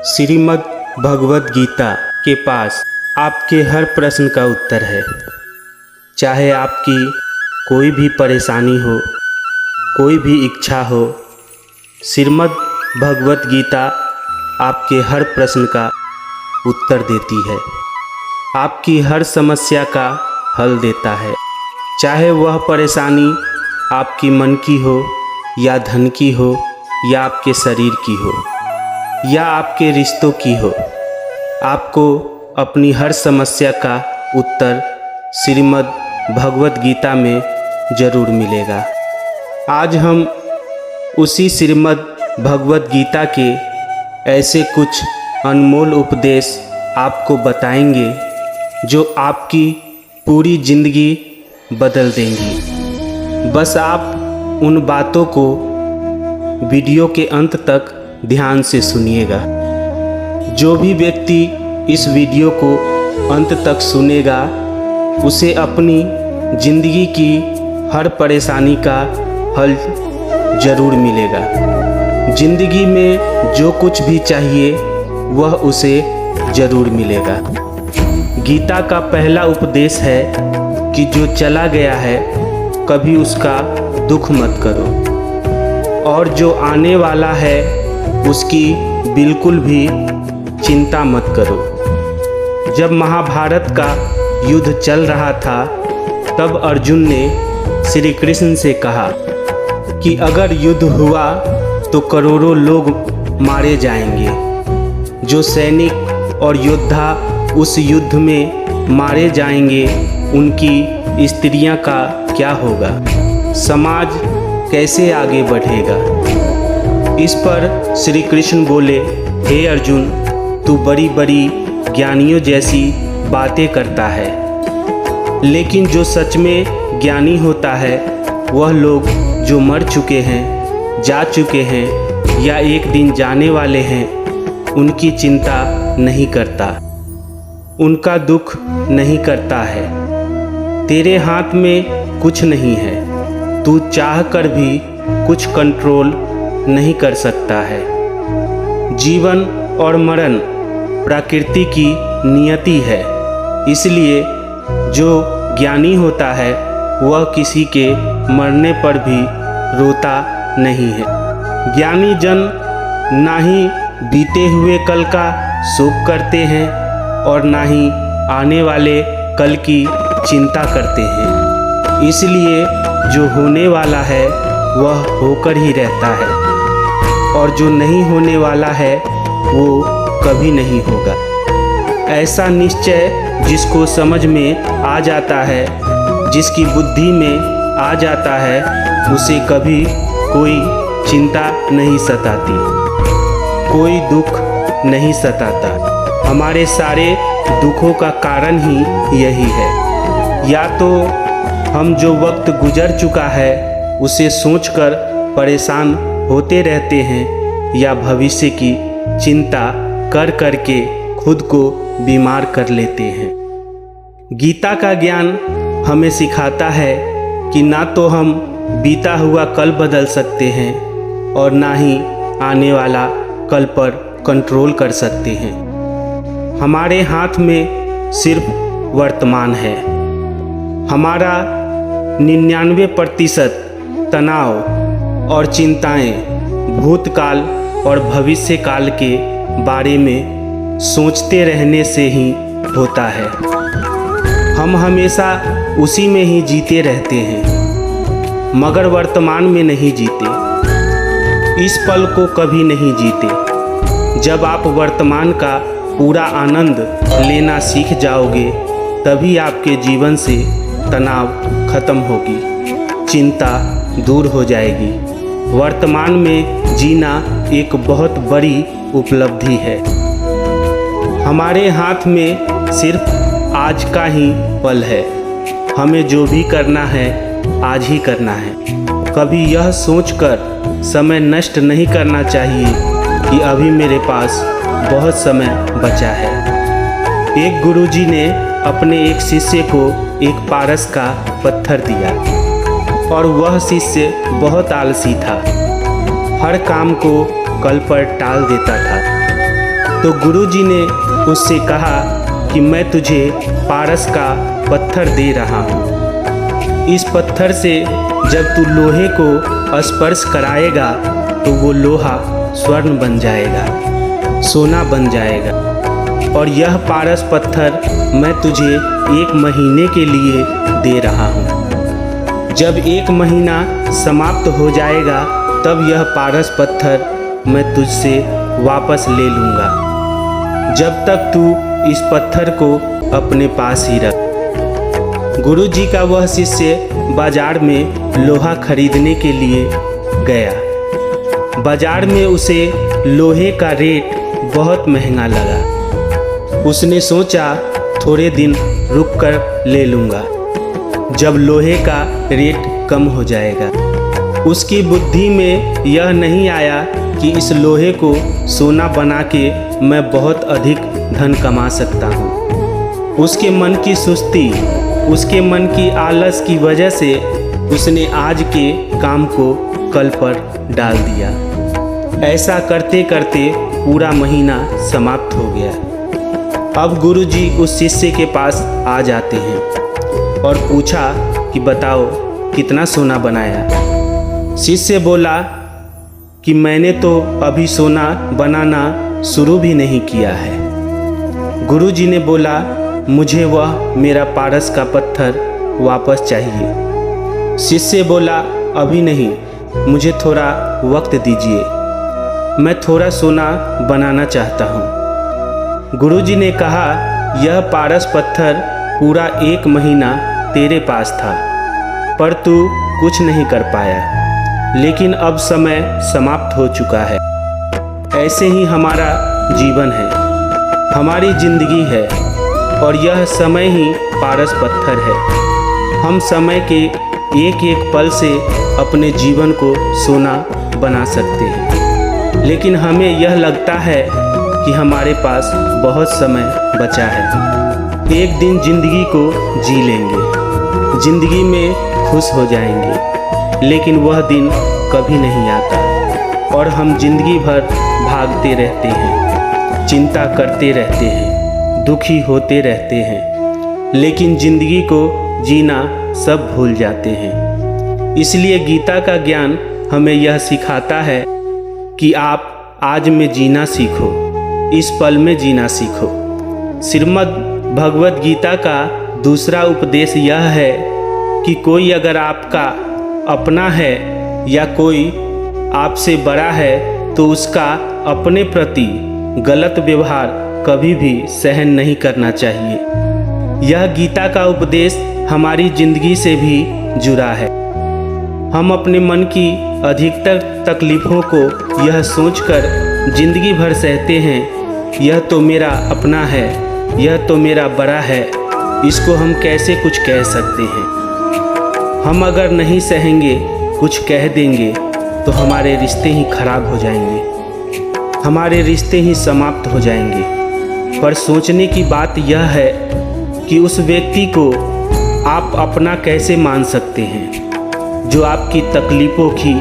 श्रीमद् भगवद गीता के पास आपके हर प्रश्न का उत्तर है। चाहे आपकी कोई भी परेशानी हो, कोई भी इच्छा हो, श्रीमद् भगवद गीता आपके हर प्रश्न का उत्तर देती है, आपकी हर समस्या का हल देता है। चाहे वह परेशानी आपकी मन की हो या धन की हो या आपके शरीर की हो या आपके रिश्तों की हो, आपको अपनी हर समस्या का उत्तर श्रीमद् भगवद गीता में ज़रूर मिलेगा। आज हम उसी श्रीमद् भगवद गीता के ऐसे कुछ अनमोल उपदेश आपको बताएंगे जो आपकी पूरी ज़िंदगी बदल देंगी। बस आप उन बातों को वीडियो के अंत तक ध्यान से सुनिएगा। जो भी व्यक्ति इस वीडियो को अंत तक सुनेगा, उसे अपनी ज़िंदगी की हर परेशानी का हल ज़रूर मिलेगा। ज़िंदगी में जो कुछ भी चाहिए वह उसे ज़रूर मिलेगा। गीता का पहला उपदेश है कि जो चला गया है कभी उसका दुख मत करो, और जो आने वाला है उसकी बिल्कुल भी चिंता मत करो। जब महाभारत का युद्ध चल रहा था तब अर्जुन ने श्री कृष्ण से कहा कि अगर युद्ध हुआ तो करोड़ों लोग मारे जाएंगे। जो सैनिक और योद्धा उस युद्ध में मारे जाएंगे, उनकी स्त्रियां का क्या होगा? समाज कैसे आगे बढ़ेगा? इस पर श्री कृष्ण बोले, हे अर्जुन, तू बड़ी बड़ी ज्ञानियों जैसी बातें करता है, लेकिन जो सच में ज्ञानी होता है वह लोग जो मर चुके हैं, जा चुके हैं या एक दिन जाने वाले हैं, उनकी चिंता नहीं करता, उनका दुख नहीं करता है। तेरे हाथ में कुछ नहीं है, तू चाह कर भी कुछ कंट्रोल नहीं कर सकता है। जीवन और मरण प्रकृति की नियति है, इसलिए जो ज्ञानी होता है वह किसी के मरने पर भी रोता नहीं है। ज्ञानी जन ना ही बीते हुए कल का शोक करते हैं और ना ही आने वाले कल की चिंता करते हैं। इसलिए जो होने वाला है वह होकर ही रहता है, और जो नहीं होने वाला है वो कभी नहीं होगा। ऐसा निश्चय जिसको समझ में आ जाता है, जिसकी बुद्धि में आ जाता है, उसे कभी कोई चिंता नहीं सताती, कोई दुख नहीं सताता। हमारे सारे दुखों का कारण ही यही है। या तो हम जो वक्त गुजर चुका है उसे सोचकर परेशान होते रहते हैं, या भविष्य की चिंता कर कर के खुद को बीमार कर लेते हैं। गीता का ज्ञान हमें सिखाता है कि ना तो हम बीता हुआ कल बदल सकते हैं और ना ही आने वाला कल पर कंट्रोल कर सकते हैं। हमारे हाथ में सिर्फ वर्तमान है। हमारा 99% तनाव और चिंताएं भूतकाल और भविष्य काल के बारे में सोचते रहने से ही होता है। हम हमेशा उसी में ही जीते रहते हैं, मगर वर्तमान में नहीं जीते, इस पल को कभी नहीं जीते। जब आप वर्तमान का पूरा आनंद लेना सीख जाओगे, तभी आपके जीवन से तनाव खत्म होगी, चिंता दूर हो जाएगी। वर्तमान में जीना एक बहुत बड़ी उपलब्धि है। हमारे हाथ में सिर्फ आज का ही पल है। हमें जो भी करना है आज ही करना है। कभी यह सोचकर समय नष्ट नहीं करना चाहिए कि अभी मेरे पास बहुत समय बचा है। एक गुरुजी ने अपने एक शिष्य को एक पारस का पत्थर दिया, और वह शिष्य बहुत आलसी था, हर काम को कल पर टाल देता था। तो गुरुजी ने उससे कहा कि मैं तुझे पारस का पत्थर दे रहा हूँ। इस पत्थर से जब तू लोहे को स्पर्श कराएगा तो वो लोहा स्वर्ण बन जाएगा, सोना बन जाएगा। और यह पारस पत्थर मैं तुझे 1 महीने के लिए दे रहा हूँ। जब 1 महीना समाप्त हो जाएगा तब यह पारस पत्थर मैं तुझसे वापस ले लूँगा। जब तक तू इस पत्थर को अपने पास ही रख। गुरुजी का वह शिष्य बाजार में लोहा खरीदने के लिए गया। बाजार में उसे लोहे का रेट बहुत महंगा लगा। उसने सोचा थोड़े दिन रुक कर ले लूँगा, जब लोहे का रेट कम हो जाएगा। उसकी बुद्धि में यह नहीं आया कि इस लोहे को सोना बना के मैं बहुत अधिक धन कमा सकता हूँ। उसके मन की सुस्ती, उसके मन की आलस की वजह से उसने आज के काम को कल पर डाल दिया। ऐसा करते करते पूरा महीना समाप्त हो गया। अब गुरुजी उस शिष्य के पास आ जाते हैं और पूछा कि बताओ कितना सोना बनाया। शिष्य बोला कि मैंने तो अभी सोना बनाना शुरू भी नहीं किया है। गुरुजी ने बोला मुझे वह मेरा पारस का पत्थर वापस चाहिए। शिष्य बोला अभी नहीं, मुझे थोड़ा वक्त दीजिए, मैं थोड़ा सोना बनाना चाहता हूँ। गुरुजी ने कहा यह पारस पत्थर पूरा 1 महीना तेरे पास था, पर तू कुछ नहीं कर पाया, लेकिन अब समय समाप्त हो चुका है। ऐसे ही हमारा जीवन है, हमारी जिंदगी है, और यह समय ही पारस पत्थर है। हम समय के एक एक पल से अपने जीवन को सोना बना सकते हैं, लेकिन हमें यह लगता है कि हमारे पास बहुत समय बचा है। एक दिन ज़िंदगी को जी लेंगे, ज़िंदगी में खुश हो जाएंगे, लेकिन वह दिन कभी नहीं आता और हम जिंदगी भर भागते रहते हैं, चिंता करते रहते हैं, दुखी होते रहते हैं, लेकिन ज़िंदगी को जीना सब भूल जाते हैं। इसलिए गीता का ज्ञान हमें यह सिखाता है कि आप आज में जीना सीखो, इस पल में जीना सीखो। श्रीमद् भगवद गीता का दूसरा उपदेश यह है कि कोई अगर आपका अपना है या कोई आपसे बड़ा है तो उसका अपने प्रति गलत व्यवहार कभी भी सहन नहीं करना चाहिए। यह गीता का उपदेश हमारी जिंदगी से भी जुड़ा है। हम अपने मन की अधिकतर तकलीफ़ों को यह सोचकर जिंदगी भर सहते हैं, यह तो मेरा अपना है, यह तो मेरा बड़ा है, इसको हम कैसे कुछ कह सकते हैं। हम अगर नहीं सहेंगे, कुछ कह देंगे तो हमारे रिश्ते ही खराब हो जाएंगे, हमारे रिश्ते ही समाप्त हो जाएंगे। पर सोचने की बात यह है कि उस व्यक्ति को आप अपना कैसे मान सकते हैं जो आपकी तकलीफ़ों की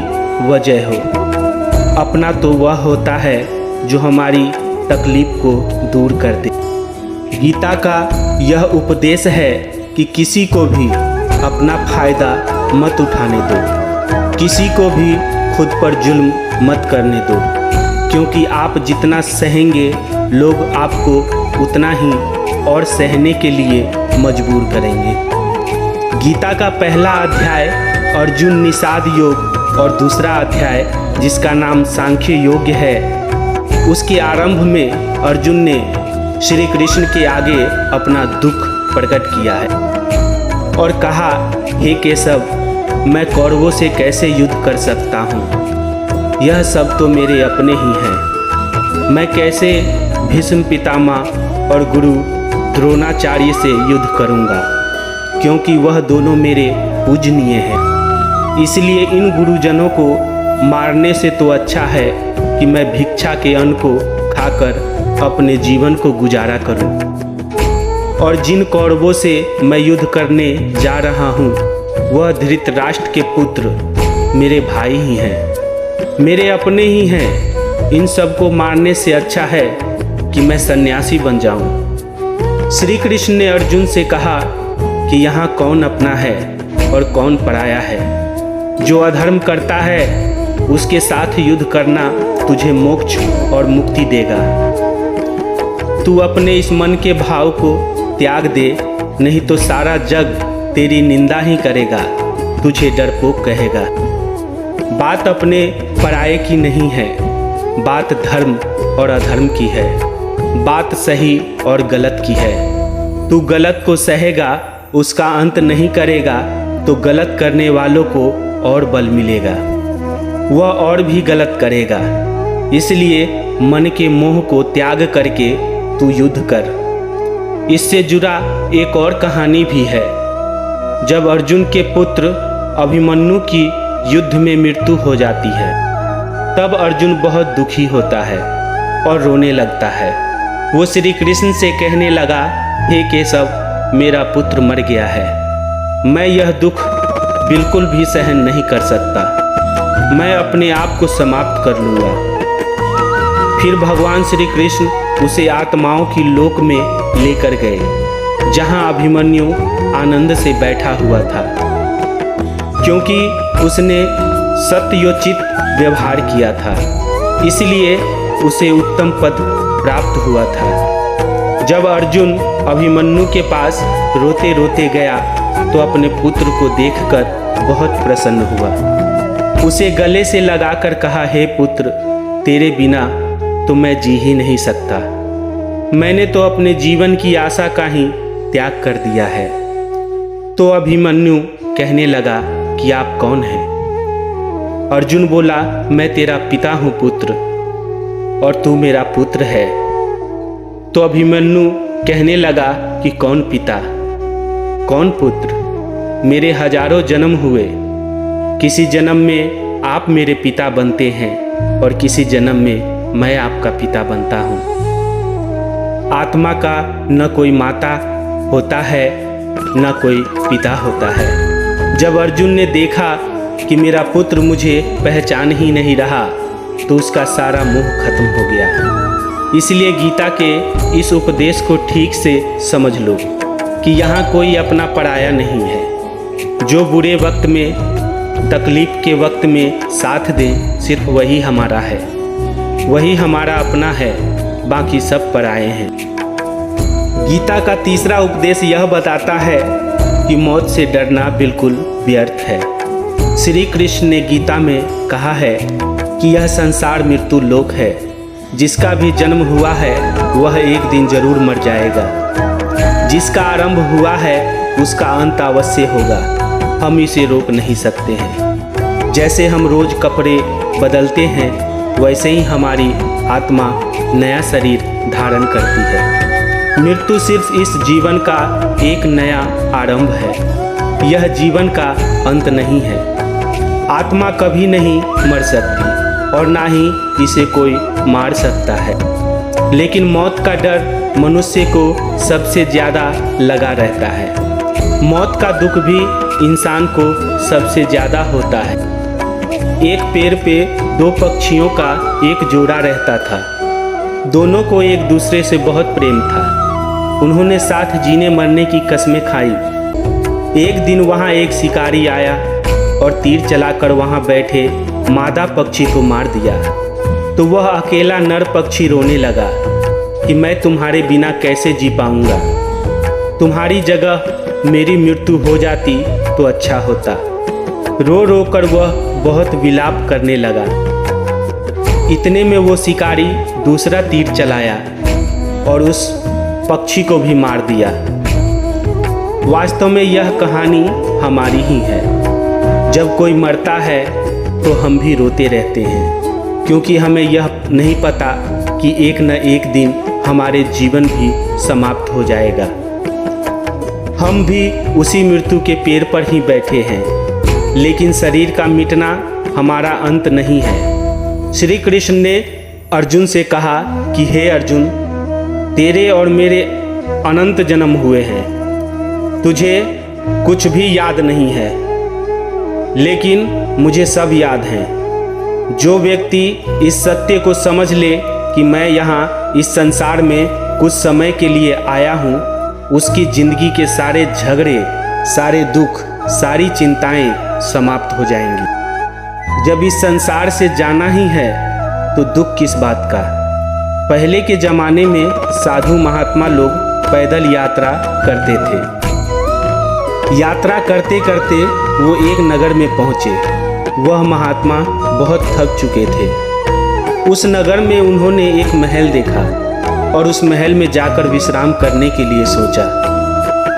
वजह हो। अपना तो वह होता है जो हमारी तकलीफ़ को दूर कर दे। गीता का यह उपदेश है कि किसी को भी अपना फ़ायदा मत उठाने दो, किसी को भी खुद पर जुल्म मत करने दो, क्योंकि आप जितना सहेंगे लोग आपको उतना ही और सहने के लिए मजबूर करेंगे। गीता का पहला अध्याय अर्जुन निषाद योग और दूसरा अध्याय जिसका नाम सांख्य योग है, उसके आरंभ में अर्जुन ने श्री कृष्ण के आगे अपना दुख प्रकट किया है और कहा, हे केशव, मैं कौरवों से कैसे युद्ध कर सकता हूँ, यह सब तो मेरे अपने ही हैं। मैं कैसे भीष्म पितामह और गुरु द्रोणाचार्य से युद्ध करूँगा, क्योंकि वह दोनों मेरे पूजनीय हैं। इसलिए इन गुरुजनों को मारने से तो अच्छा है कि मैं भिक्षा के अन्न को खाकर अपने जीवन को गुजारा करूं। और जिन कौरवों से मैं युद्ध करने जा रहा हूं, वह धृतराष्ट्र के पुत्र मेरे भाई ही हैं, मेरे अपने ही हैं। इन सबको मारने से अच्छा है कि मैं सन्यासी बन जाऊं। श्री कृष्ण ने अर्जुन से कहा कि यहाँ कौन अपना है और कौन पराया है। जो अधर्म करता है उसके साथ युद्ध करना तुझे मोक्ष और मुक्ति देगा। तू अपने इस मन के भाव को त्याग दे, नहीं तो सारा जग तेरी निंदा ही करेगा, तुझे डरपोक कहेगा। बात अपने पराये की नहीं है, बात धर्म और अधर्म की है, बात सही और गलत की है। तू गलत को सहेगा, उसका अंत नहीं करेगा तो गलत करने वालों को और बल मिलेगा, वह और भी गलत करेगा। इसलिए मन के मोह को त्याग करके तू युद्ध कर। इससे जुड़ा एक और कहानी भी है। जब अर्जुन के पुत्र अभिमन्यु की युद्ध में मृत्यु हो जाती है, तब अर्जुन बहुत दुखी होता है और रोने लगता है। वो श्री कृष्ण से कहने लगा, हे केशव, मेरा पुत्र मर गया है। मैं यह दुख बिल्कुल भी सहन नहीं कर सकता। मैं अपने आप को समाप्त कर लूँगा। फिर भगवान श्री कृष्ण उसे आत्माओं की लोक में लेकर गए, जहाँ अभिमन्यु आनंद से बैठा हुआ था, क्योंकि उसने सत्योचित व्यवहार किया था, इसलिए उसे उत्तम पद प्राप्त हुआ था। जब अर्जुन अभिमन्यु के पास रोते रोते गया तो अपने पुत्र को देखकर बहुत प्रसन्न हुआ। उसे गले से लगाकर कहा, हे पुत्र, तेरे बिना तो मैं जी ही नहीं सकता। मैंने तो अपने जीवन की आशा का ही त्याग कर दिया है। तो अभिमन्यु कहने लगा कि आप कौन हैं? अर्जुन बोला, मैं तेरा पिता हूँ पुत्र, और तू मेरा पुत्र है। तो अभिमन्यु कहने लगा कि कौन पिता, कौन पुत्र? मेरे हजारों जन्म हुए, किसी जन्म में आप मेरे पिता बनते हैं और किसी जन्म में मैं आपका पिता बनता हूँ। आत्मा का न कोई माता होता है न कोई पिता होता है। जब अर्जुन ने देखा कि मेरा पुत्र मुझे पहचान ही नहीं रहा, तो उसका सारा मोह खत्म हो गया। इसलिए गीता के इस उपदेश को ठीक से समझ लो कि यहाँ कोई अपना पराया नहीं है। जो बुरे वक्त में, तकलीफ के वक्त में साथ दे, सिर्फ वही हमारा है, वही हमारा अपना है, बाकी सब पराए हैं। गीता का तीसरा उपदेश यह बताता है कि मौत से डरना बिल्कुल व्यर्थ है। श्री कृष्ण ने गीता में कहा है कि यह संसार मृत्यु लोक है, जिसका भी जन्म हुआ है वह एक दिन जरूर मर जाएगा। जिसका आरंभ हुआ है उसका अंत अवश्य होगा, हम इसे रोक नहीं सकते हैं। जैसे हम रोज कपड़े बदलते हैं, वैसे ही हमारी आत्मा नया शरीर धारण करती है। मृत्यु सिर्फ इस जीवन का एक नया आरंभ है, यह जीवन का अंत नहीं है। आत्मा कभी नहीं मर सकती और ना ही इसे कोई मार सकता है, लेकिन मौत का डर मनुष्य को सबसे ज़्यादा लगा रहता है। मौत का दुख भी इंसान को सबसे ज़्यादा होता है। एक पेड़ पे दो पक्षियों का एक जोड़ा रहता था। दोनों को एक दूसरे से बहुत प्रेम था। उन्होंने साथ जीने मरने की कसमें खाई। एक दिन वहाँ एक शिकारी आया और तीर चलाकर वहाँ बैठे मादा पक्षी को मार दिया। तो वह अकेला नर पक्षी रोने लगा कि मैं तुम्हारे बिना कैसे जी पाऊंगा। तुम्हारी जगह मेरी मृत्यु हो जाती तो अच्छा होता। रो रो कर वह बहुत विलाप करने लगा। इतने में वो शिकारी दूसरा तीर चलाया और उस पक्षी को भी मार दिया। वास्तव में यह कहानी हमारी ही है। जब कोई मरता है तो हम भी रोते रहते हैं, क्योंकि हमें यह नहीं पता कि एक न एक दिन हमारे जीवन भी समाप्त हो जाएगा। हम भी उसी मृत्यु के पेड़ पर ही बैठे हैं, लेकिन शरीर का मिटना हमारा अंत नहीं है। श्री कृष्ण ने अर्जुन से कहा कि हे अर्जुन, तेरे और मेरे अनंत जन्म हुए हैं, तुझे कुछ भी याद नहीं है, लेकिन मुझे सब याद हैं। जो व्यक्ति इस सत्य को समझ ले कि मैं यहाँ इस संसार में कुछ समय के लिए आया हूँ, उसकी ज़िंदगी के सारे झगड़े, सारे दुख, सारी चिंताएं समाप्त हो जाएंगी। जब इस संसार से जाना ही है तो दुख किस बात का। पहले के ज़माने में साधु महात्मा लोग पैदल यात्रा करते थे। यात्रा करते करते वो एक नगर में पहुँचे। वह महात्मा बहुत थक चुके थे। उस नगर में उन्होंने एक महल देखा और उस महल में जाकर विश्राम करने के लिए सोचा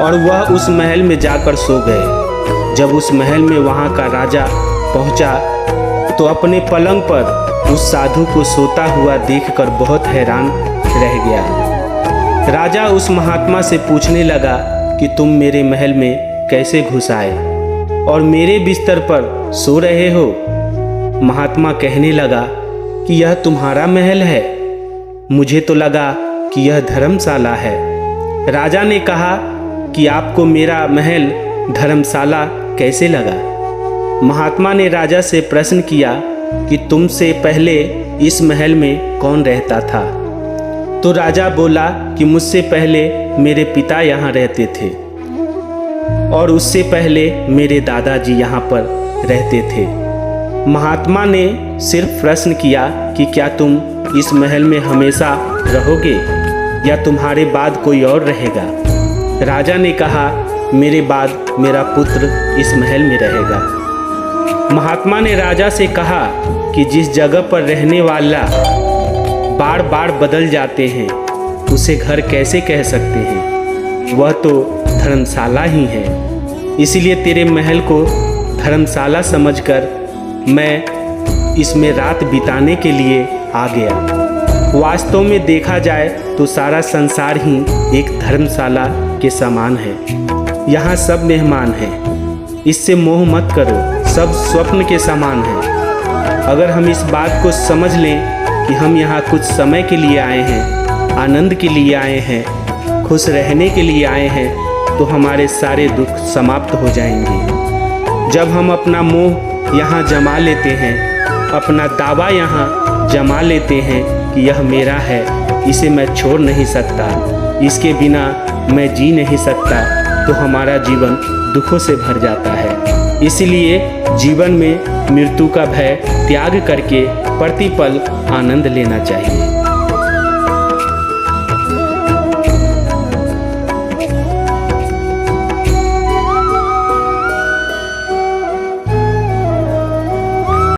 और वह उस महल में जाकर सो गए। जब उस महल में वहाँ का राजा पहुँचा तो अपने पलंग पर उस साधु को सोता हुआ देखकर बहुत हैरान रह गया। राजा उस महात्मा से पूछने लगा कि तुम मेरे महल में कैसे घुस आए और मेरे बिस्तर पर सो रहे हो। महात्मा कहने लगा कि यह तुम्हारा महल है, मुझे तो लगा कि यह धर्मशाला है। राजा ने कहा कि आपको मेरा महल धर्मशाला कैसे लगा। महात्मा ने राजा से प्रश्न किया कि तुमसे पहले इस महल में कौन रहता था। तो राजा बोला कि मुझसे पहले मेरे पिता यहाँ रहते थे और उससे पहले मेरे दादाजी यहाँ पर रहते थे। महात्मा ने सिर्फ प्रश्न किया कि क्या तुम इस महल में हमेशा रहोगे या तुम्हारे बाद कोई और रहेगा। राजा ने कहा मेरे बाद मेरा पुत्र इस महल में रहेगा। महात्मा ने राजा से कहा कि जिस जगह पर रहने वाला बार बार बदल जाते हैं उसे घर कैसे कह सकते हैं, वह तो धर्मशाला ही है। इसलिए तेरे महल को धर्मशाला समझकर मैं इसमें रात बिताने के लिए आ गया। वास्तव में देखा जाए तो सारा संसार ही एक धर्मशाला के समान है। यहाँ सब मेहमान हैं, इससे मोह मत करो, सब स्वप्न के समान है। अगर हम इस बात को समझ लें कि हम यहाँ कुछ समय के लिए आए हैं, आनंद के लिए आए हैं, खुश रहने के लिए आए हैं, तो हमारे सारे दुख समाप्त हो जाएंगे। जब हम अपना मोह यहाँ जमा लेते हैं, अपना दावा यहाँ जमा लेते हैं कि यह मेरा है, इसे मैं छोड़ नहीं सकता, इसके बिना मैं जी नहीं सकता, तो हमारा जीवन दुखों से भर जाता है। इसलिए जीवन में मृत्यु का भय त्याग करके प्रतिपल आनंद लेना चाहिए।